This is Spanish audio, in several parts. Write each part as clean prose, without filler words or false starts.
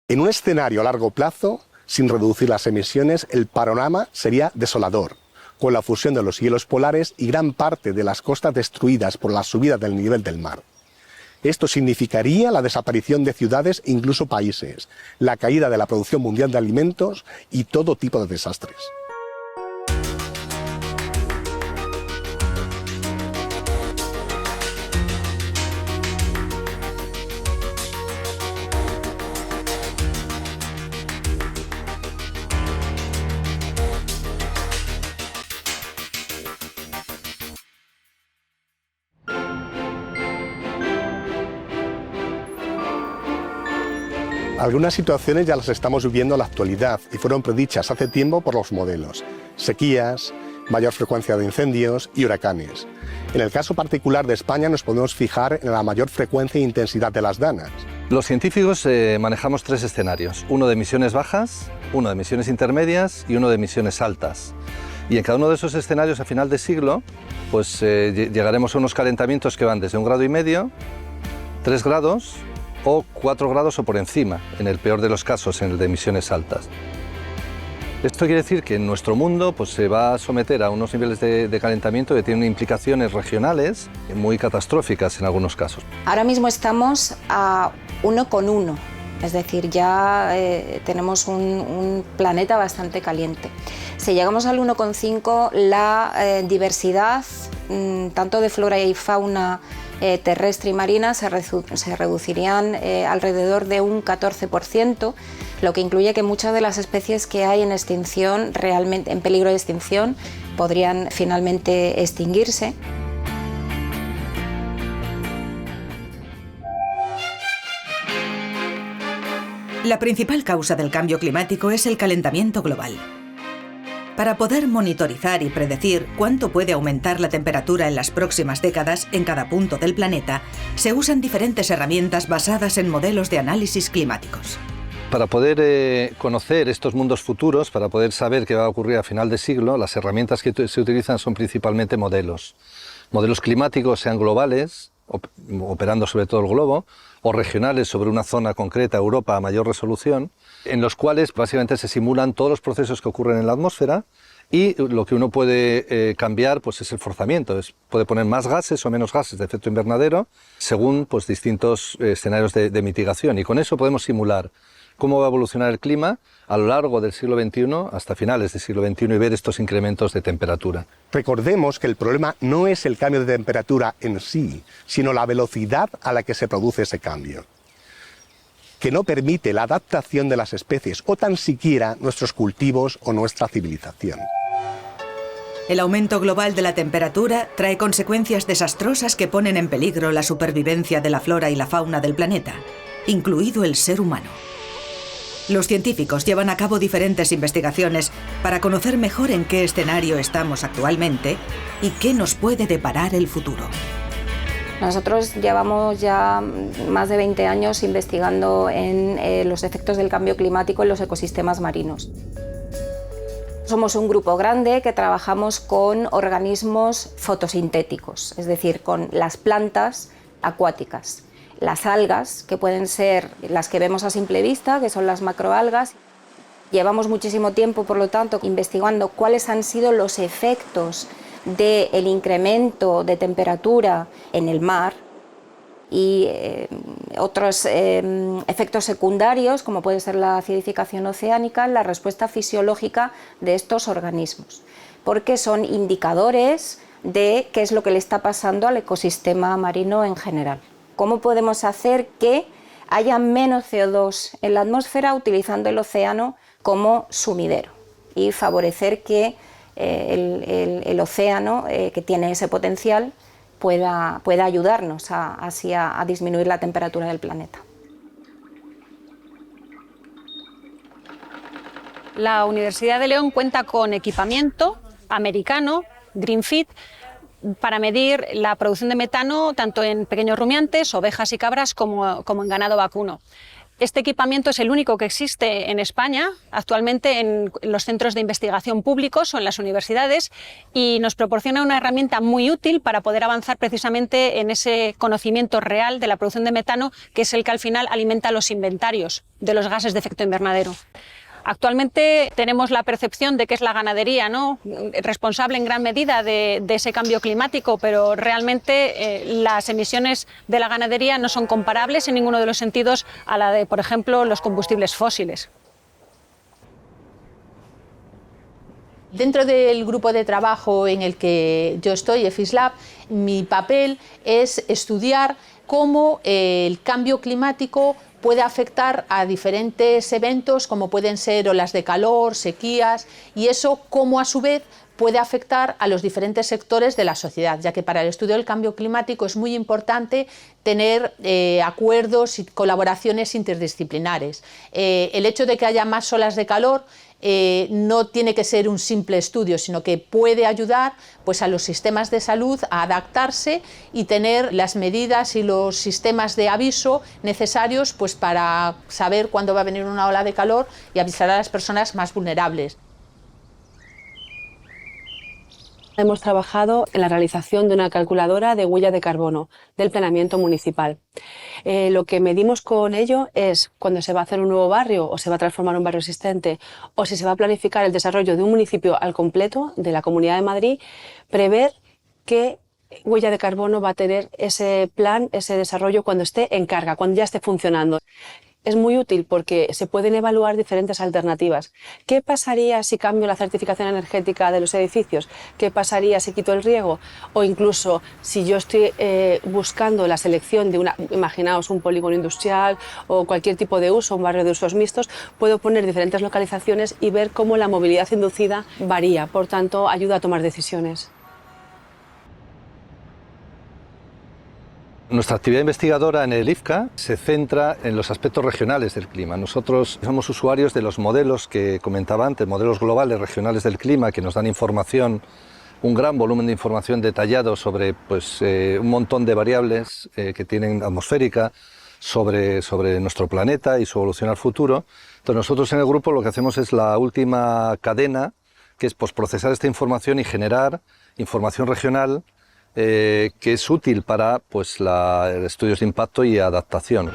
En un escenario a largo plazo, sin reducir las emisiones, el panorama sería desolador, con la fusión de los hielos polares y gran parte de las costas destruidas por la subida del nivel del mar. Esto significaría la desaparición de ciudades e incluso países, la caída de la producción mundial de alimentos y todo tipo de desastres. Algunas situaciones ya las estamos viviendo en la actualidad y fueron predichas hace tiempo por los modelos: sequías, mayor frecuencia de incendios y huracanes. En el caso particular de España nos podemos fijar en la mayor frecuencia e intensidad de las danas. Los científicos manejamos tres escenarios: uno de emisiones bajas, uno de emisiones intermedias y uno de emisiones altas. Y en cada uno de esos escenarios a final de siglo pues, llegaremos a unos calentamientos que van desde 1,5 grados, 3 grados o 4 grados o por encima, en el peor de los casos, en el de emisiones altas. Esto quiere decir que en nuestro mundo pues, se va a someter a unos niveles de calentamiento que tienen implicaciones regionales muy catastróficas en algunos casos. Ahora mismo estamos a 1,1, es decir, ya tenemos un planeta bastante caliente. Si llegamos al 1,5, la diversidad, tanto de flora y fauna terrestre y marina, se reducirían alrededor de un 14%, lo que incluye que muchas de las especies que hay en extinción, realmente en peligro de extinción, podrían finalmente extinguirse. La principal causa del cambio climático es el calentamiento global. Para poder monitorizar y predecir cuánto puede aumentar la temperatura en las próximas décadas en cada punto del planeta, se usan diferentes herramientas basadas en modelos de análisis climáticos. Para poder conocer estos mundos futuros, para poder saber qué va a ocurrir a final de siglo, las herramientas que se utilizan son principalmente modelos. Modelos climáticos, sean globales, operando sobre todo el globo, o regionales sobre una zona concreta, Europa, a mayor resolución, en los cuales básicamente se simulan todos los procesos que ocurren en la atmósfera y lo que uno puede cambiar pues, es el forzamiento. Puede poner más gases o menos gases de efecto invernadero según pues, distintos escenarios de mitigación, y con eso podemos simular cómo va a evolucionar el clima a lo largo del siglo XXI hasta finales del siglo XXI y ver estos incrementos de temperatura. Recordemos que el problema no es el cambio de temperatura en sí, sino la velocidad a la que se produce ese cambio, que no permite la adaptación de las especies o tan siquiera nuestros cultivos o nuestra civilización. El aumento global de la temperatura trae consecuencias desastrosas que ponen en peligro la supervivencia de la flora y la fauna del planeta, incluido el ser humano. Los científicos llevan a cabo diferentes investigaciones para conocer mejor en qué escenario estamos actualmente y qué nos puede deparar el futuro. Nosotros llevamos ya más de 20 años investigando en los efectos del cambio climático en los ecosistemas marinos. Somos un grupo grande que trabajamos con organismos fotosintéticos, es decir, con las plantas acuáticas. Las algas, que pueden ser las que vemos a simple vista, que son las macroalgas. Llevamos muchísimo tiempo, por lo tanto, investigando cuáles han sido los efectos del incremento de temperatura en el mar y otros efectos secundarios, como puede ser la acidificación oceánica, la respuesta fisiológica de estos organismos, porque son indicadores de qué es lo que le está pasando al ecosistema marino en general. ¿Cómo podemos hacer que haya menos CO2 en la atmósfera utilizando el océano como sumidero y favorecer que el océano, que tiene ese potencial, pueda ayudarnos así a disminuir la temperatura del planeta? La Universidad de León cuenta con equipamiento americano, GreenFit, para medir la producción de metano tanto en pequeños rumiantes, ovejas y cabras, como en ganado vacuno. Este equipamiento es el único que existe en España actualmente en los centros de investigación públicos o en las universidades y nos proporciona una herramienta muy útil para poder avanzar precisamente en ese conocimiento real de la producción de metano, que es el que al final alimenta los inventarios de los gases de efecto invernadero. Actualmente tenemos la percepción de que es la ganadería, ¿no?, responsable en gran medida de ese cambio climático, pero realmente las emisiones de la ganadería no son comparables en ninguno de los sentidos a la de, por ejemplo, los combustibles fósiles. Dentro del grupo de trabajo en el que yo estoy, EFISLab, mi papel es estudiar cómo el cambio climático puede afectar a diferentes eventos como pueden ser olas de calor, sequías, y eso cómo a su vez puede afectar a los diferentes sectores de la sociedad, ya que para el estudio del cambio climático es muy importante tener acuerdos y colaboraciones interdisciplinares. El hecho de que haya más olas de calor no tiene que ser un simple estudio, sino que puede ayudar pues, a los sistemas de salud a adaptarse y tener las medidas y los sistemas de aviso necesarios pues, para saber cuándo va a venir una ola de calor y avisar a las personas más vulnerables. Hemos trabajado en la realización de una calculadora de huella de carbono del planeamiento municipal. Lo que medimos con ello es cuando se va a hacer un nuevo barrio o se va a transformar un barrio existente o si se va a planificar el desarrollo de un municipio al completo de la Comunidad de Madrid, prever qué huella de carbono va a tener ese plan, ese desarrollo cuando esté en carga, cuando ya esté funcionando. Es muy útil porque se pueden evaluar diferentes alternativas. ¿Qué pasaría si cambio la certificación energética de los edificios? ¿Qué pasaría si quito el riego? O incluso si yo estoy buscando la selección de imaginaos un polígono industrial o cualquier tipo de uso, un barrio de usos mixtos, puedo poner diferentes localizaciones y ver cómo la movilidad inducida varía. Por tanto, ayuda a tomar decisiones. Nuestra actividad investigadora en el IFCA se centra en los aspectos regionales del clima. Nosotros somos usuarios de los modelos que comentaba antes, modelos globales regionales del clima, que nos dan información, un gran volumen de información detallado sobre un montón de variables que tienen atmosférica sobre nuestro planeta y su evolución al futuro. Entonces nosotros en el grupo lo que hacemos es la última cadena, que es procesar esta información y generar información regional que es útil para estudios de impacto y adaptación.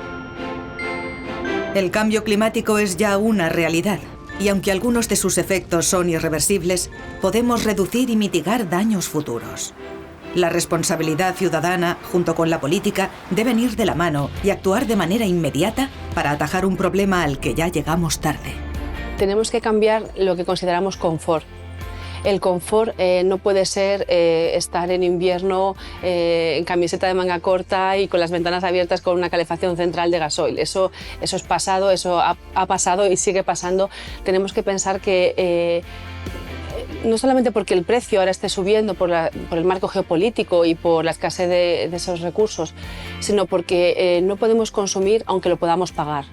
El cambio climático es ya una realidad y aunque algunos de sus efectos son irreversibles, podemos reducir y mitigar daños futuros. La responsabilidad ciudadana, junto con la política, deben ir de la mano y actuar de manera inmediata para atajar un problema al que ya llegamos tarde. Tenemos que cambiar lo que consideramos confort. El confort no puede ser estar en invierno en camiseta de manga corta y con las ventanas abiertas con una calefacción central de gasoil. Eso es pasado, eso ha pasado y sigue pasando. Tenemos que pensar que no solamente porque el precio ahora esté subiendo por el marco geopolítico y por la escasez de esos recursos, sino porque no podemos consumir aunque lo podamos pagar.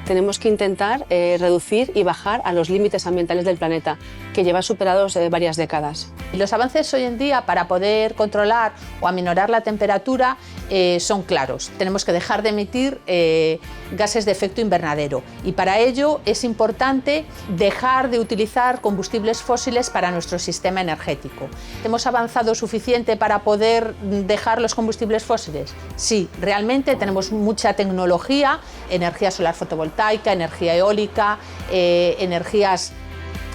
Tenemos que intentar reducir y bajar a los límites ambientales del planeta, que lleva superados varias décadas. Los avances hoy en día para poder controlar o aminorar la temperatura son claros. Tenemos que dejar de emitir gases de efecto invernadero y para ello es importante dejar de utilizar combustibles fósiles para nuestro sistema energético. ¿Hemos avanzado suficiente para poder dejar los combustibles fósiles? Sí, realmente tenemos mucha tecnología, energía solar fotovoltaica, energía eólica, energías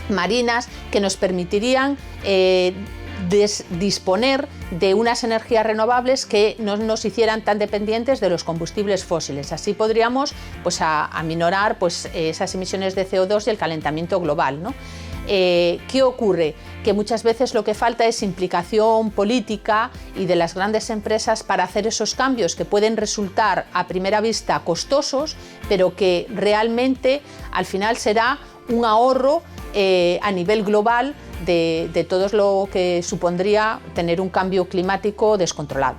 marinas que nos permitirían disponer de unas energías renovables que no nos hicieran tan dependientes de los combustibles fósiles. Así podríamos aminorar esas emisiones de CO2 y el calentamiento global, ¿no? ¿Qué ocurre? Que muchas veces lo que falta es implicación política y de las grandes empresas para hacer esos cambios que pueden resultar a primera vista costosos, pero que realmente al final será un ahorro a nivel global de todo lo que supondría tener un cambio climático descontrolado.